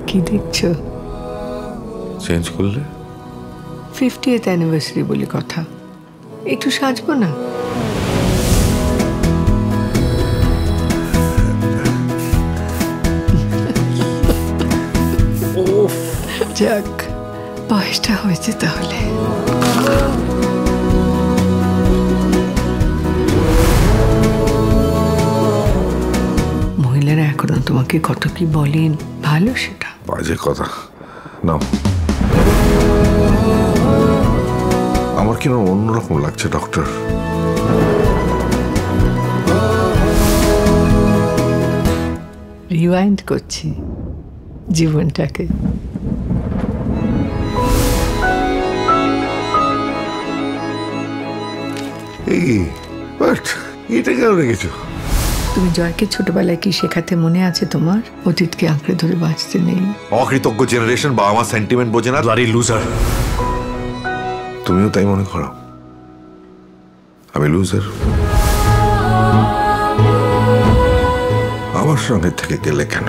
কি দেখছো? চেঞ্জ করলে 50th অ্যানিভার্সারি বলে কথা, একটু সাজবো না? যাক, বয়সটা হয়েছে তাহলে। মহিলারা এখনো তোমাকে কত কি বলেন, ভালো সেটা। বাজে কথা নাও। আমার কিনা অন্যরকম লাগছে ডক্টর। রিওয়াইন্ড করছি জীবনটাকে। এটা কেন রেখেছো? তুমি জয়কে ছোটবেলায় কি শেখাতে মনে আছে তোমার? অতীতকে আঁকড়ে ধরে বাঁচতে নেই। অকৃতজ্ঞ জেনারেশন বাবা মা সেন্টিমেন্ট বোঝে না, ব্লাডি লুজার। তুমিও তাই মনে করো? আমি লুজার? আমার সঙ্গে থেকে গেলে কেন?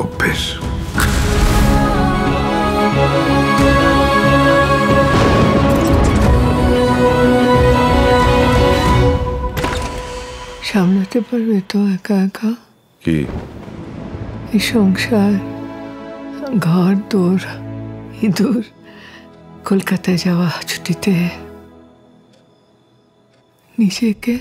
অভ্যেস। সামলাতে পারবে তো একা একা? কি এই সংসার, ঘর দোর, ইঁদুর, কলকাতায় যাওয়া ছুটিতে নিজেকে